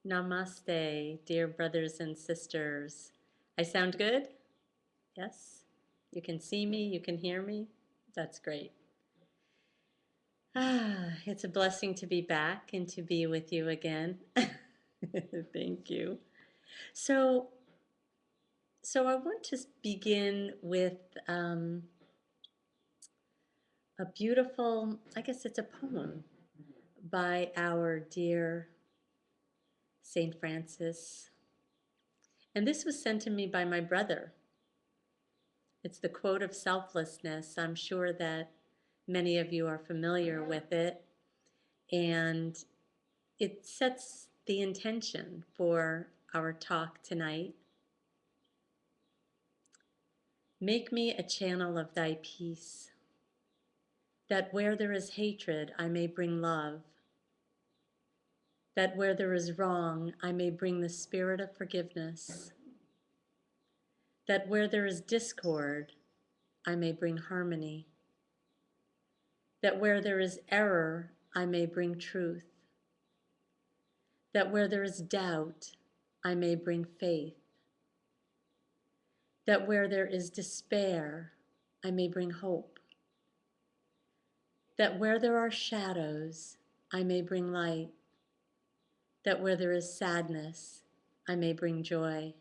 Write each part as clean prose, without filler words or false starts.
Namaste, dear brothers and sisters. I sound good? Yes? You can see me, you can hear me? That's great. It's a blessing to be back and to be with you again. Thank you. So, so I want to begin with a beautiful, I guess it's a poem by our dear Saint Francis. And this was sent to me by my brother. It's the quote of selflessness. I'm sure that many of you are familiar with it. And it sets the intention for our talk tonight. Make me a channel of thy peace, that where there is hatred, I may bring love, that where there is wrong, I may bring the spirit of forgiveness, that where there is discord, I may bring harmony, that where there is error, I may bring truth, that where there is doubt, I may bring faith, that where there is despair, I may bring hope, that where there are shadows, I may bring light, that where there is sadness, I may bring joy.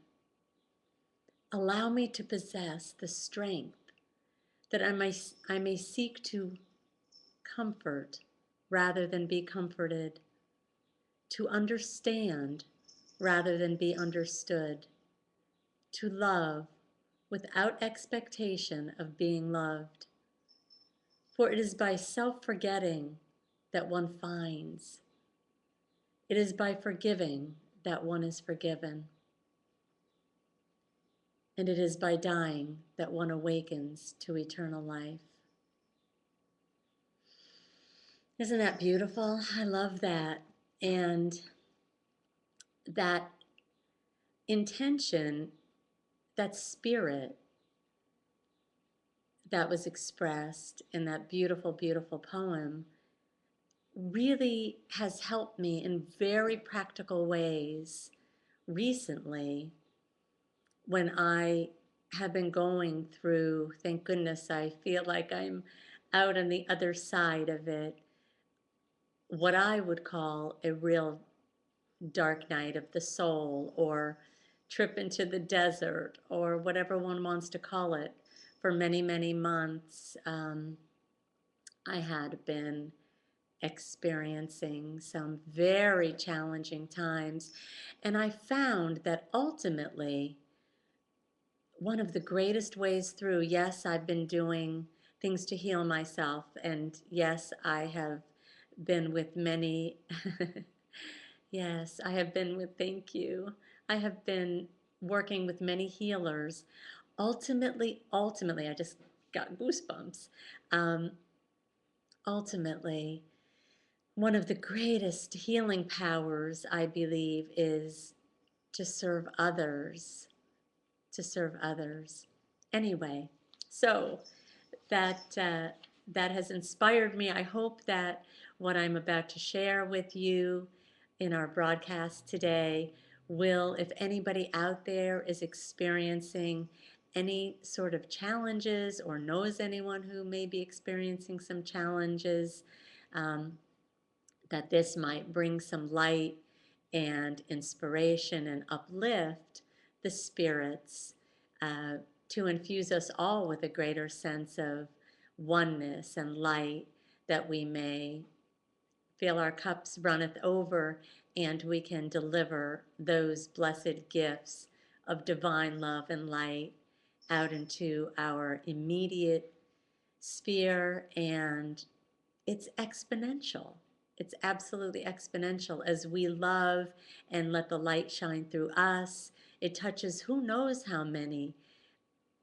Allow me to possess the strength that I may seek to comfort rather than be comforted, to understand rather than be understood, to love without expectation of being loved. For it is by self-forgetting that one finds. It is by forgiving that one is forgiven. And it is by dying that one awakens to eternal life. Isn't that beautiful? I love that. And that intention, that spirit that was expressed in that beautiful, beautiful poem really has helped me in very practical ways recently when I have been going through, thank goodness, I feel like I'm out on the other side of it, what I would call a real dark night of the soul or trip into the desert or whatever one wants to call it. For many, many months, I had been experiencing some very challenging times. And I found that ultimately, one of the greatest ways through, yes, I've been doing things to heal myself. And yes, I have been with many, yes, I have been with, thank you. I have been working with many healers. Ultimately, I just got goosebumps. Um, ultimately, one of the greatest healing powers, I believe, is to serve others, to serve others. Anyway, so that has inspired me. I hope that what I'm about to share with you in our broadcast today will, if anybody out there is experiencing any sort of challenges or knows anyone who may be experiencing some challenges, um, that this might bring some light and inspiration and uplift the spirits, uh, to infuse us all with a greater sense of oneness and light, that we may feel our cups runneth over and we can deliver those blessed gifts of divine love and light out into our immediate sphere. And it's exponential. It's absolutely exponential. As we love and let the light shine through us, it touches who knows how many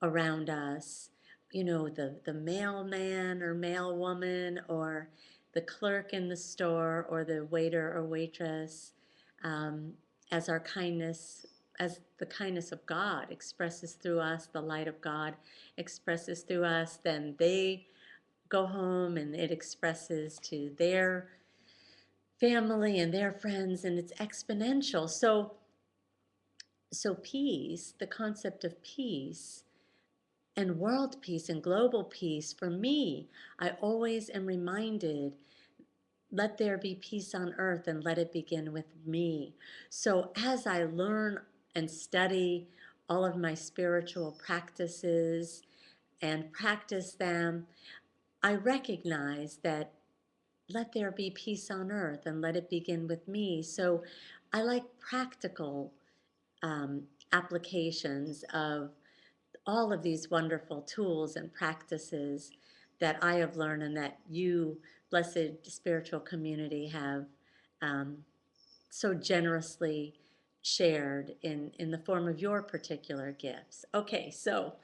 around us. You know, the mailman or mailwoman or the clerk in the store or the waiter or waitress, um, as our kindness, as the kindness of God expresses through us, the light of God expresses through us, then they go home and it expresses to their family and their friends, and it's exponential. So peace, the concept of peace and world peace and global peace, for me, I always am reminded, let there be peace on earth and let it begin with me. So as I learn and study all of my spiritual practices and practice them, I recognize that let there be peace on earth and let it begin with me. So I like practical applications of all of these wonderful tools and practices that I have learned and that you, blessed spiritual community, have um, so generously shared in the form of your particular gifts. Okay, so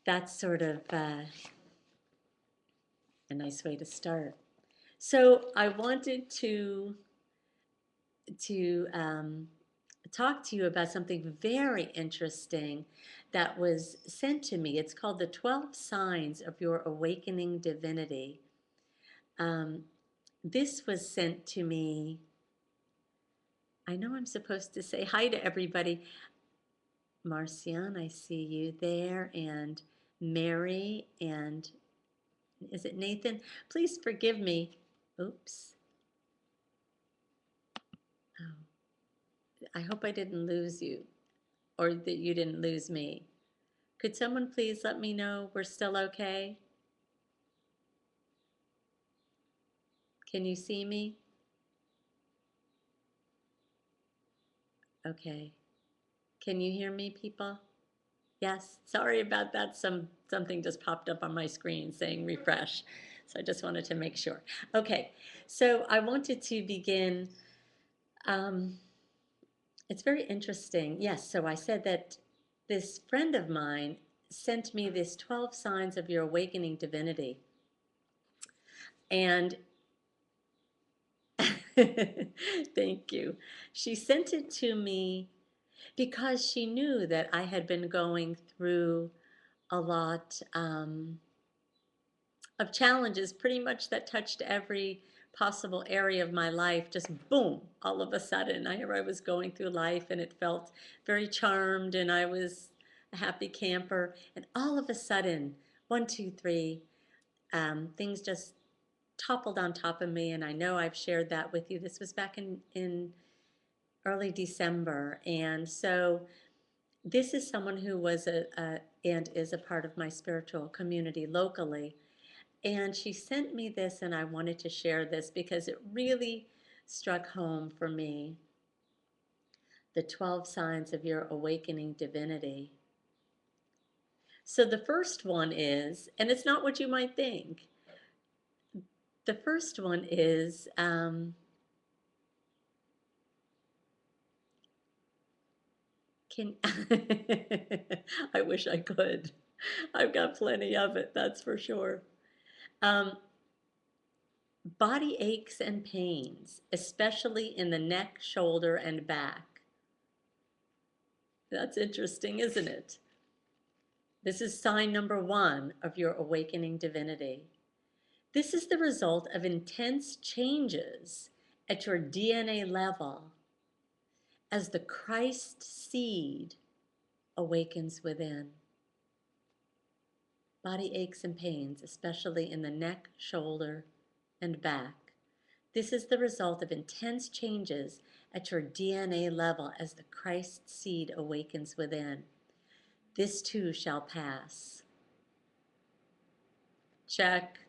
that's sort of a nice way to start. So I wanted to talk to you about something very interesting that was sent to me. It's called the 12 Signs of Your Awakening Divinity. Um, this was sent to me. I know I'm supposed to say hi to everybody. Marcian, I see you there, and Mary, and is it Nathan? Please forgive me. Oops. Oh, I hope I didn't lose you or that you didn't lose me. Could someone please let me know we're still okay? Can you see me? Okay. Can you hear me, people? Yes. Sorry about that. Something just popped up on my screen saying refresh. So I just wanted to make sure. Okay. So I wanted to begin. Um, it's very interesting. Yes. So I said that this friend of mine sent me this 12 signs of your awakening divinity. And thank you. She sent it to me because she knew that I had been going through a lot of challenges, pretty much that touched every possible area of my life. Just boom, all of a sudden, here I was going through life and it felt very charmed and I was a happy camper. And all of a sudden, one, two, three, things just toppled on top of me. And I know I've shared that with you. This was back in early December. And so this is someone who was a and is a part of my spiritual community locally. And she sent me this, and I wanted to share this because it really struck home for me. The 12 signs of your awakening divinity. So the first one is, and it's not what you might think. The first one is can I wish I could. I've got plenty of it, that's for sure. Um, Body aches and pains, especially in the neck, shoulder, and back. That's interesting, isn't it? This is sign number one of your awakening divinity. This is the result of intense changes at your DNA level as the Christ seed awakens within. Body aches and pains, especially in the neck, shoulder, and back. This is the result of intense changes at your DNA level as the Christ seed awakens within. This too shall pass. Check.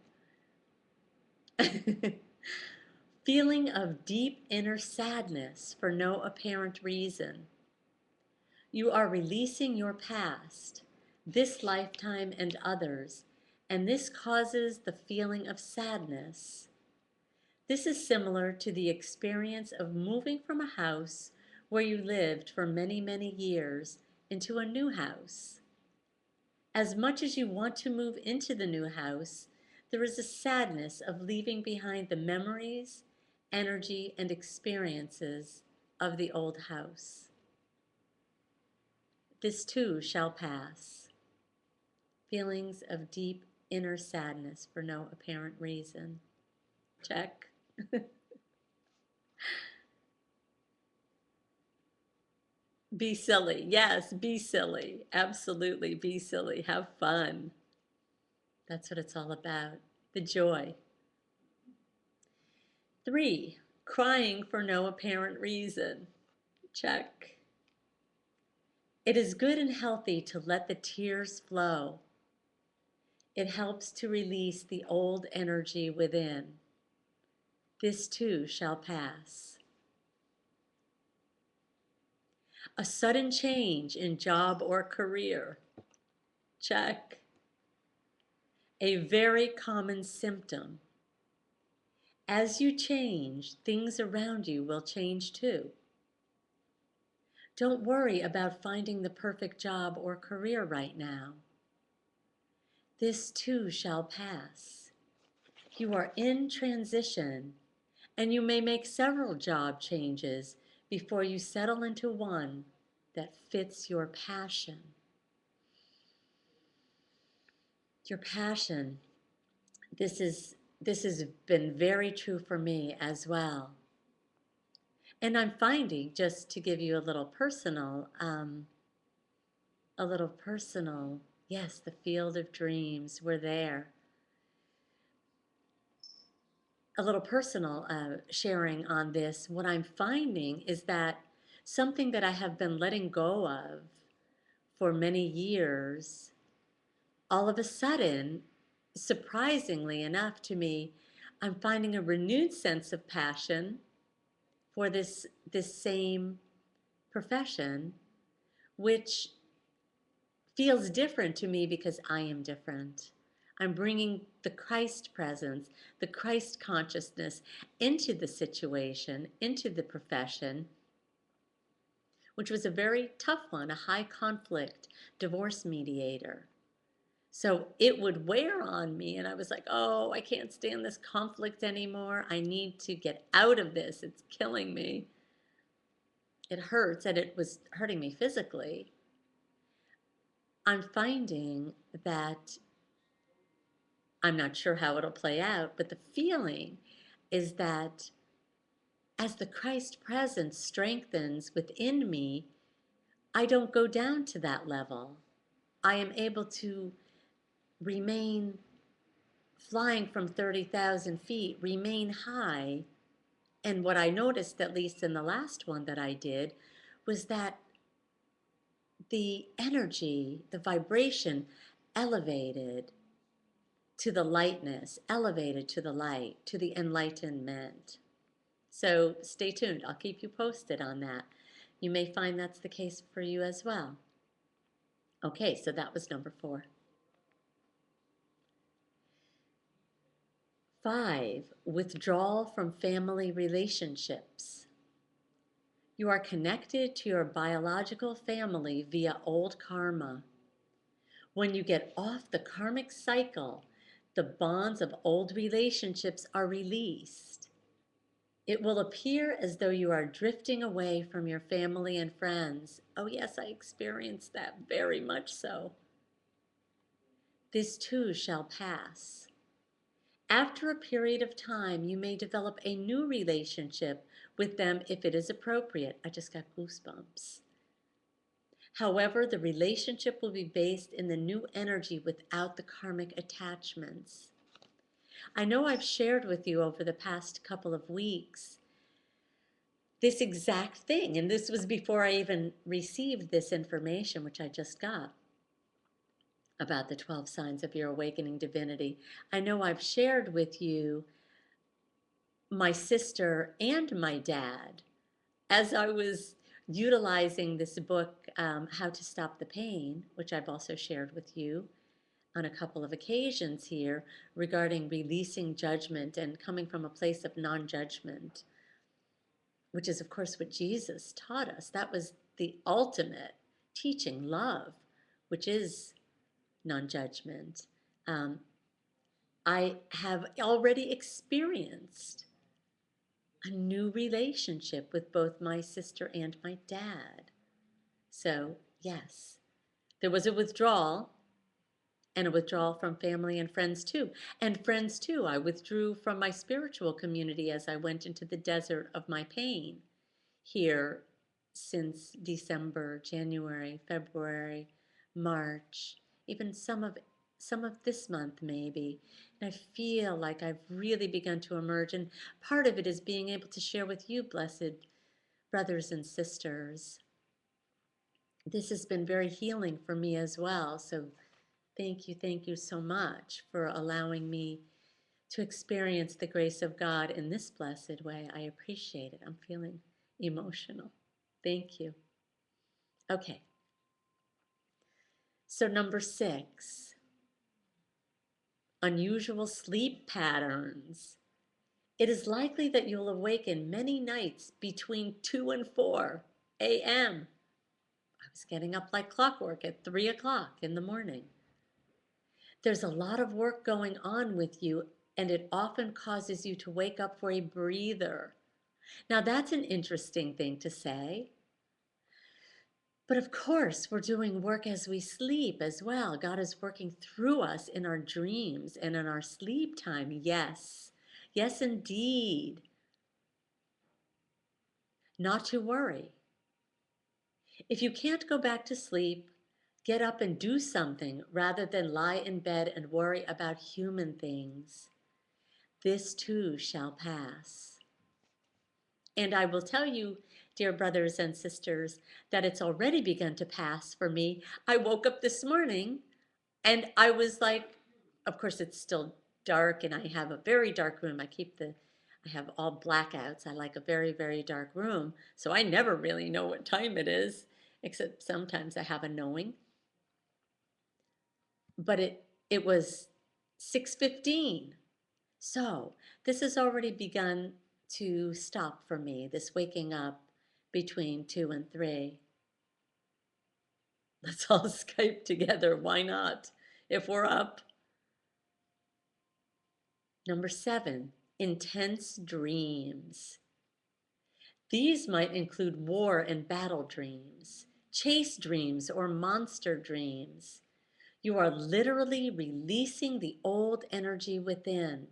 Feeling of deep inner sadness for no apparent reason. You are releasing your past, this lifetime and others, and this causes the feeling of sadness. This is similar to the experience of moving from a house where you lived for many, many years into a new house. As much as you want to move into the new house, there is a sadness of leaving behind the memories, energy, and experiences of the old house. This too shall pass. Feelings of deep inner sadness for no apparent reason. Check. Be silly. Yes, be silly. Absolutely, be silly. Have fun. That's what it's all about. The joy. 3, crying for no apparent reason. Check. It is good and healthy to let the tears flow. It helps to release the old energy within. This too shall pass. A sudden change in job or career. Check. A very common symptom. As you change, things around you will change too. Don't worry about finding the perfect job or career right now. This too shall pass. You are in transition, and you may make several job changes before you settle into one that fits your passion. Your passion. This has been very true for me as well. And I'm finding, just to give you a little personal, yes, the field of dreams, we're there. A little personal sharing on this. What I'm finding is that something that I have been letting go of for many years, all of a sudden, surprisingly enough to me, I'm finding a renewed sense of passion for this same profession, which feels different to me because I am different. I'm bringing the Christ presence, the Christ consciousness into the situation, into the profession, which was a very tough one, a high conflict divorce mediator. So it would wear on me, and I was like, oh, I can't stand this conflict anymore. I need to get out of this. It's killing me. It hurts, and it was hurting me physically. I'm finding that I'm not sure how it'll play out, but the feeling is that as the Christ presence strengthens within me, I don't go down to that level. I am able to remain flying from 30,000 feet, remain high. And what I noticed, at least in the last one that I did, was that the energy, the vibration elevated to the lightness, elevated to the light, to the enlightenment. So stay tuned. I'll keep you posted on that. You may find that's the case for you as well. Okay, so that was number 4. 5, withdrawal from family relationships. You are connected to your biological family via old karma. When you get off the karmic cycle, the bonds of old relationships are released. It will appear as though you are drifting away from your family and friends. Oh, yes, I experienced that very much so. This too shall pass. After a period of time, you may develop a new relationship with them if it is appropriate. I just got goosebumps. However, the relationship will be based in the new energy without the karmic attachments. I know I've shared with you over the past couple of weeks this exact thing, and this was before I even received this information, which I just got about the 12 signs of your awakening divinity. I know I've shared with you my sister and my dad as I was utilizing this book, How to Stop the Pain, which I've also shared with you on a couple of occasions here regarding releasing judgment and coming from a place of non-judgment, which is, of course, what Jesus taught us. That was the ultimate teaching, love, which is non-judgment. Um, I have already experienced a new relationship with both my sister and my dad. So, yes, there was a withdrawal and a withdrawal from family and friends too. And friends too. I withdrew from my spiritual community as I went into the desert of my pain here since December, January, February, March, even some of this month maybe. And I feel like I've really begun to emerge, and part of it is being able to share with you, blessed brothers and sisters. This has been very healing for me as well. So thank you so much for allowing me to experience the grace of God in this blessed way. I appreciate it. I'm feeling emotional. Thank you. Okay, so number 6, unusual sleep patterns. It is likely that you'll awaken many nights between 2 and 4 a.m. I was getting up like clockwork at 3 o'clock in the morning. There's a lot of work going on with you, and it often causes you to wake up for a breather. Now, that's an interesting thing to say. But of course, we're doing work as we sleep as well. God is working through us in our dreams and in our sleep time. Yes. Yes, indeed. Not to worry. If you can't go back to sleep, get up and do something rather than lie in bed and worry about human things. This too shall pass. And I will tell you, dear brothers and sisters, that it's already begun to pass for me. I woke up this morning and I was like, of course, it's still dark and I have a very dark room. I have all blackouts. I like a very, very dark room. So I never really know what time it is, except sometimes I have a knowing. But it was 6:15. So this has already begun to stop for me, this waking up between 2 and 3. Let's all Skype together. Why not? If we're up. Number 7, intense dreams. These might include war and battle dreams, chase dreams, or monster dreams. You are literally releasing the old energy within.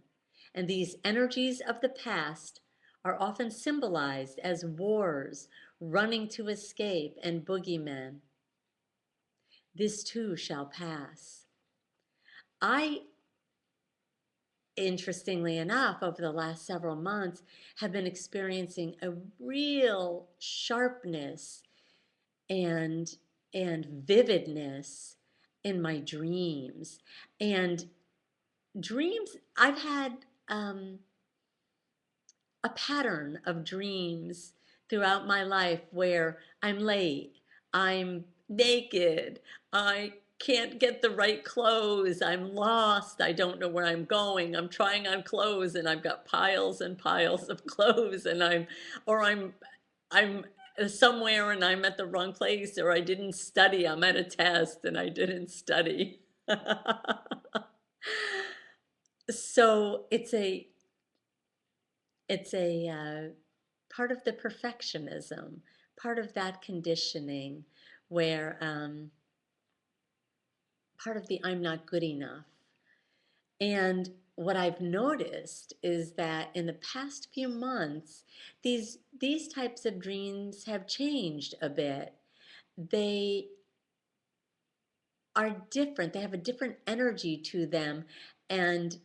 And these energies of the past are often symbolized as wars, running to escape, and boogeymen. This too shall pass. I, interestingly enough, over the last several months, have been experiencing a real sharpness and vividness in my dreams. And dreams, I've had a pattern of dreams throughout my life where I'm late, I'm naked, I can't get the right clothes, I'm lost, I don't know where I'm going, I'm trying on clothes and I've got piles and piles of clothes and I'm somewhere and I'm at the wrong place, or I didn't study, I'm at a test and I didn't study. So it's a part of the perfectionism, part of that conditioning where part of the I'm not good enough. And what I've noticed is that in the past few months, these types of dreams have changed a bit. They are different. They have a different energy to them. And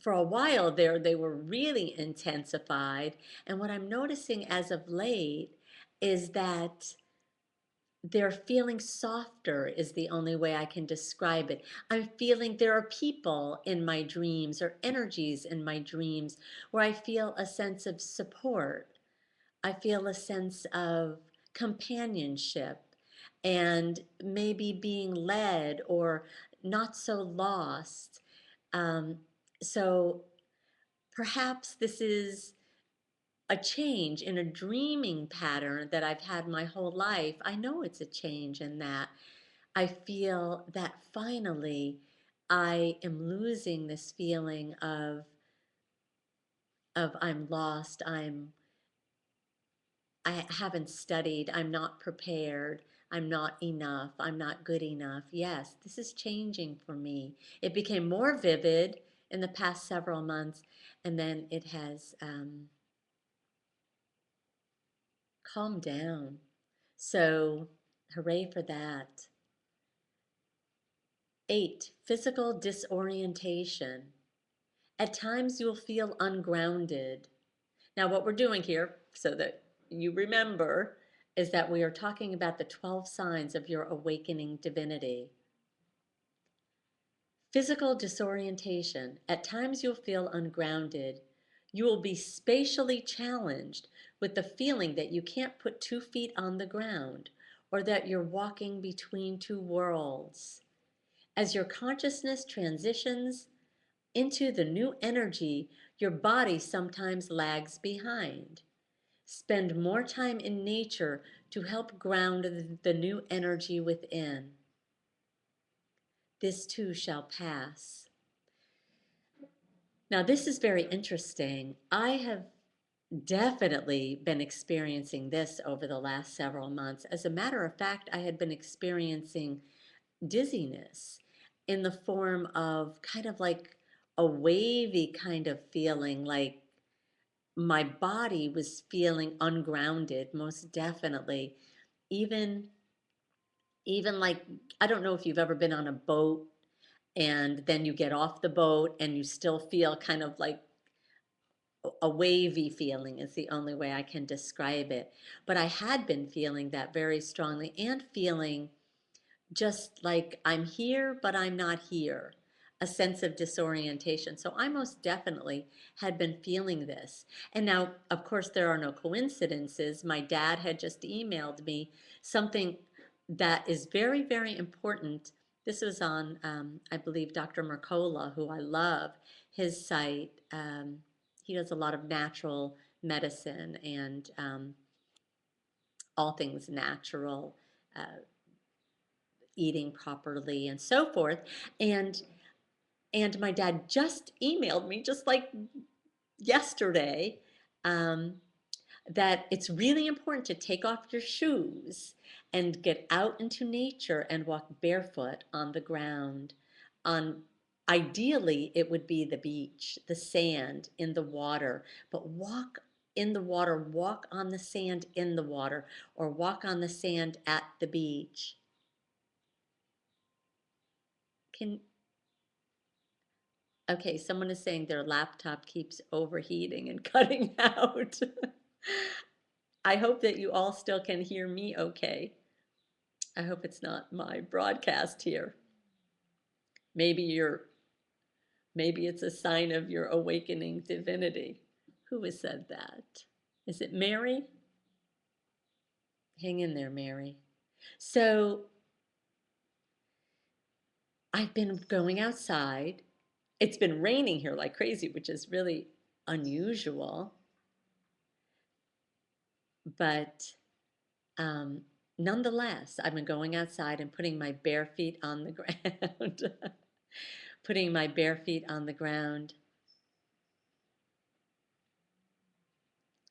for a while there, they were really intensified. And what I'm noticing as of late is that they're feeling softer, is the only way I can describe it. I'm feeling there are people in my dreams or energies in my dreams where I feel a sense of support. I feel a sense of companionship and maybe being led or not so lost. Um, so perhaps this is a change in a dreaming pattern that I've had my whole life. I know it's a change in that. I feel that finally I am losing this feeling of I'm lost, I haven't studied, I'm not prepared, I'm not enough. I'm not good enough. Yes, this is changing for me. It became more vivid in the past several months, and then it has calmed down. So, hooray for that. 8, physical disorientation. At times you'll feel ungrounded. Now, what we're doing here, so that you remember, is that we are talking about the 12 signs of your awakening divinity. Physical disorientation. At times you'll feel ungrounded. You will be spatially challenged with the feeling that you can't put 2 feet on the ground or that you're walking between two worlds. As your consciousness transitions into the new energy, your body sometimes lags behind. Spend more time in nature to help ground the new energy within. This too shall pass. Now, this is very interesting. I have definitely been experiencing this over the last several months. As a matter of fact, I had been experiencing dizziness in the form of kind of like a wavy kind of feeling, like my body was feeling ungrounded, most definitely. Even even like, I don't know if you've ever been on a boat and then you get off the boat and you still feel kind of like a wavy feeling is the only way I can describe it. But I had been feeling that very strongly and feeling just like I'm here, but I'm not here, a sense of disorientation. So I most definitely had been feeling this. And now, of course, there are no coincidences. My dad had just emailed me something that is very, very important. This was on, I believe, Dr. Mercola, who I love, his site. He does a lot of natural medicine and all things natural. Uh, Eating properly and so forth. And and my dad just emailed me just like yesterday, um, that it's really important to take off your shoes and get out into nature and walk barefoot on the ground. On Ideally, it would be the beach, the sand in the water, but walk in the water, walk on the sand in the water, or walk on the sand at the beach. Can Okay, someone is saying their laptop keeps overheating and cutting out. I hope that you all still can hear me okay. I hope it's not my broadcast here. Maybe you're maybe it's a sign of your awakening divinity. Who has said that? Is it Mary? Hang in there, Mary. So, I've been going outside. It's been raining here like crazy, which is really unusual, but Um, nonetheless, I've been going outside and putting my bare feet on the ground, putting my bare feet on the ground.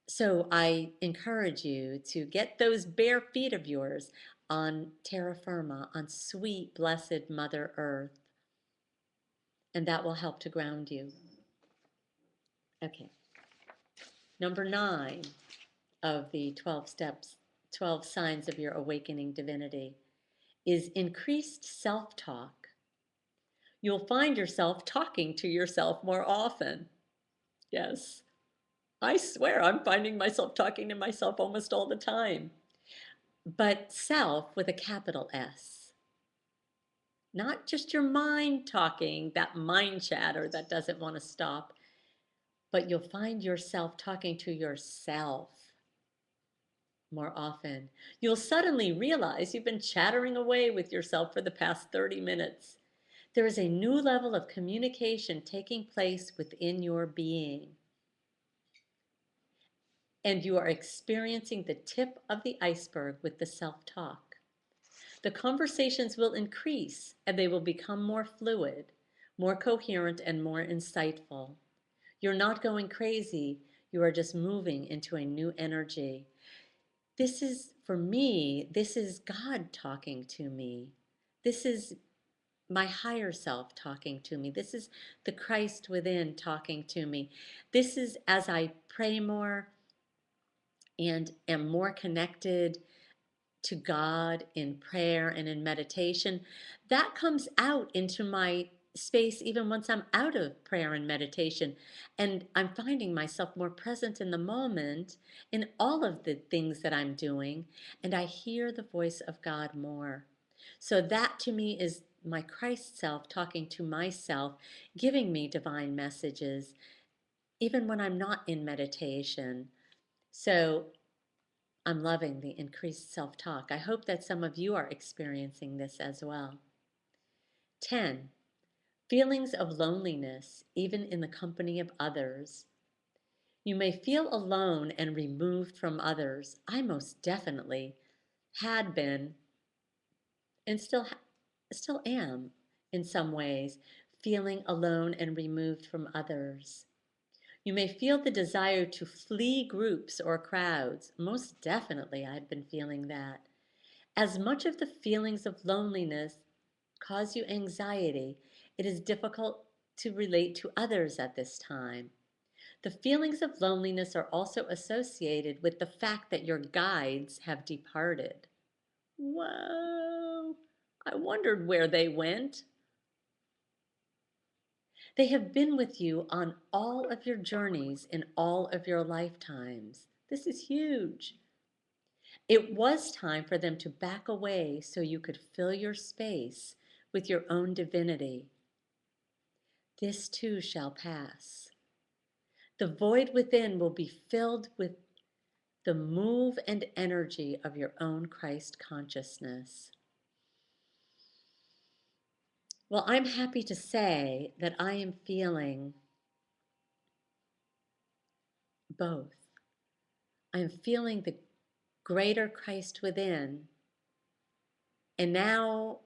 So I encourage you to get those bare feet of yours on terra firma, on sweet, blessed Mother Earth, and that will help to ground you. Okay, number 9 of the 12 steps, 12 signs of your awakening divinity is increased self-talk. You'll find yourself talking to yourself more often. Yes, I swear I'm finding myself talking to myself almost all the time. But self with a capital S. Not just your mind talking, that mind chatter that doesn't want to stop, but you'll find yourself talking to yourself more often. You'll suddenly realize you've been chattering away with yourself for the past 30 minutes. There is a new level of communication taking place within your being, and you are experiencing the tip of the iceberg with the self-talk. The conversations will increase and they will become more fluid, more coherent, and more insightful. You're not going crazy, you are just moving into a new energy. This is, for me, this is God talking to me. This is my higher self talking to me. This is the Christ within talking to me. This is as I pray more and am more connected to God in prayer and in meditation, that comes out into my space even once I'm out of prayer and meditation. And I'm finding myself more present in the moment in all of the things that I'm doing. And I hear the voice of God more. So that to me is my Christ self talking to myself, giving me divine messages, even when I'm not in meditation. So I'm loving the increased self talk. I hope that some of you are experiencing this as well. 10. Feelings of loneliness, even in the company of others. You may feel alone and removed from others. I most definitely had been and still am in some ways, feeling alone and removed from others. You may feel the desire to flee groups or crowds. Most definitely, I've been feeling that. As much of the feelings of loneliness cause you anxiety, it is difficult to relate to others at this time. The feelings of loneliness are also associated with the fact that your guides have departed. Whoa! I wondered where they went. They have been with you on all of your journeys in all of your lifetimes. This is huge. It was time for them to back away so you could fill your space with your own divinity. This too shall pass. The void within will be filled with the move and energy of your own Christ consciousness. Well, I'm happy to say that I am feeling both. I'm feeling the greater Christ within, and now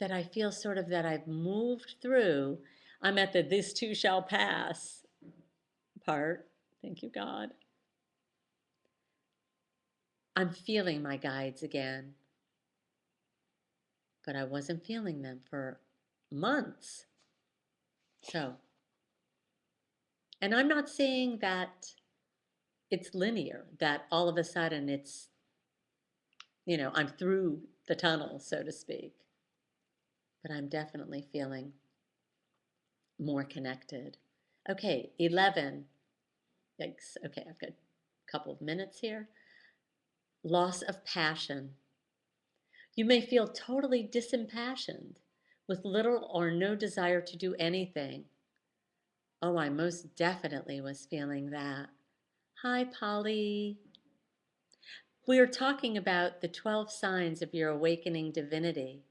that I feel sort of that I've moved through, I'm at the this too shall pass part. Thank you, God. I'm feeling my guides again, but I wasn't feeling them for months. So, and I'm not saying that it's linear, that all of a sudden it's, I'm through the tunnel, so to speak, but I'm definitely feeling more connected. Okay, 11. Yikes. Okay, I've got a couple of minutes here. Loss of passion. You may feel totally disimpassioned with little or no desire to do anything. Oh, I most definitely was feeling that. Hi, Polly. We are talking about the 12 signs of your awakening divinity.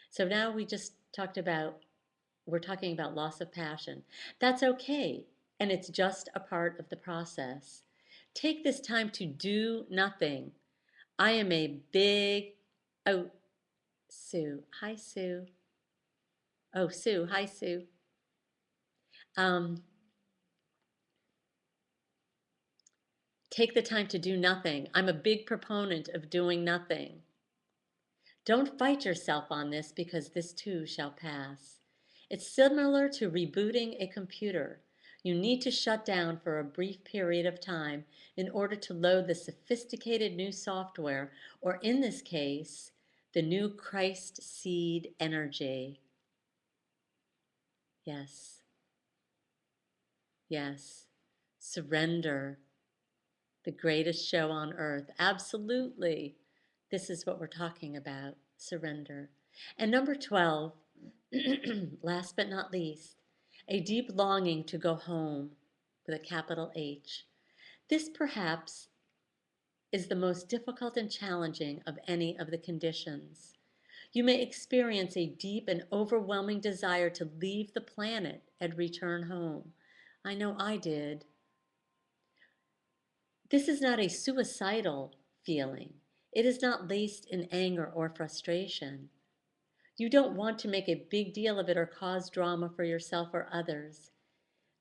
So now we're talking about loss of passion. That's okay, and it's just a part of the process. Take this time to do nothing. I am a big, oh, Sue. Hi, Sue. Oh, Sue. Hi, Sue. Um, Take the time to do nothing. I'm a big proponent of doing nothing. Don't fight yourself on this because this too shall pass. It's similar to rebooting a computer. You need to shut down for a brief period of time in order to load the sophisticated new software, or in this case, the new Christ seed energy. Yes, yes. Surrender, the greatest show on earth. Absolutely. This is what we're talking about, surrender. And number 12, last but not least, a deep longing to go home with a capital H. This perhaps is the most difficult and challenging of any of the conditions. You may experience a deep and overwhelming desire to leave the planet and return home. I know I did. This is not a suicidal feeling. It is not laced in anger or frustration. You don't want to make a big deal of it or cause drama for yourself or others.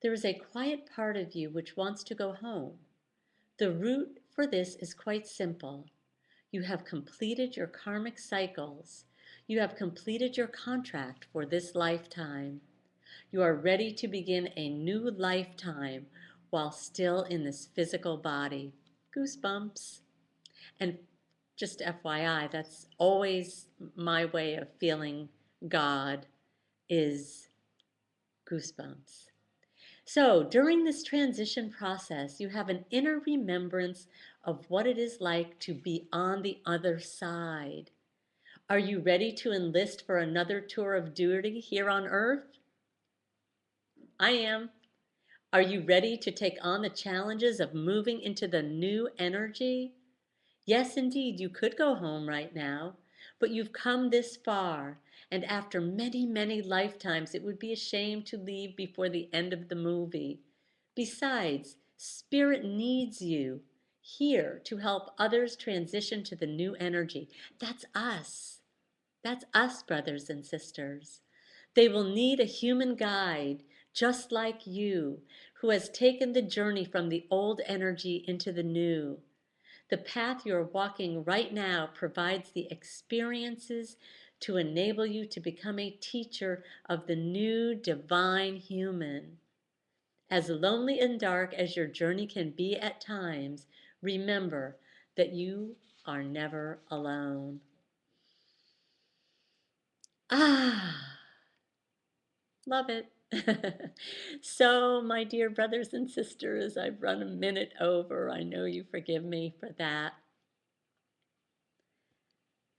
There is a quiet part of you which wants to go home. The root for this is quite simple. You have completed your karmic cycles. You have completed your contract for this lifetime. You are ready to begin a new lifetime while still in this physical body. Goosebumps. And just FYI, that's always my way of feeling God is goosebumps. So during this transition process, you have an inner remembrance of what it is like to be on the other side. Are you ready to enlist for another tour of duty here on earth? I am. Are you ready to take on the challenges of moving into the new energy? Yes, indeed, you could go home right now, but you've come this far, and after many, many lifetimes, it would be a shame to leave before the end of the movie. Besides, Spirit needs you here to help others transition to the new energy. That's us. That's us, brothers and sisters. They will need a human guide, just like you, who has taken the journey from the old energy into the new. The path you're walking right now provides the experiences to enable you to become a teacher of the new divine human. As lonely and dark as your journey can be at times, remember that you are never alone. Ah, love it. So, my dear brothers and sisters, I've run a minute over. I know you forgive me for that.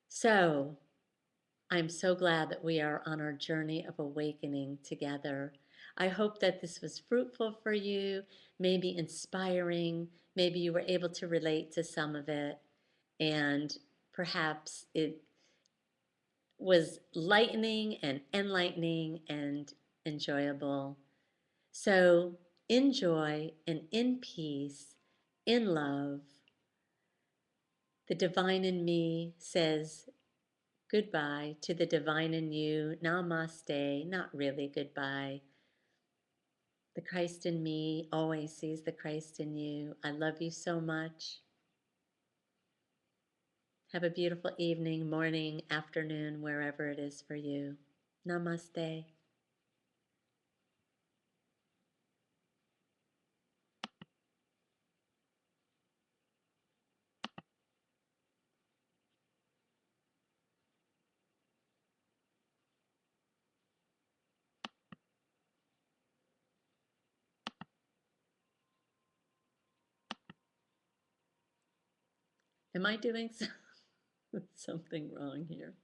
So, I'm so glad that we are on our journey of awakening together. I hope that this was fruitful for you, maybe inspiring, maybe you were able to relate to some of it, and perhaps it was lightening and enlightening and enjoyable. So enjoy and in peace, in love. The divine in me says goodbye to the divine in you. Namaste. Not really goodbye. The Christ in me always sees the Christ in you. I love you so much. Have a beautiful evening, morning, afternoon, wherever it is for you. Namaste. Am I doing something wrong here?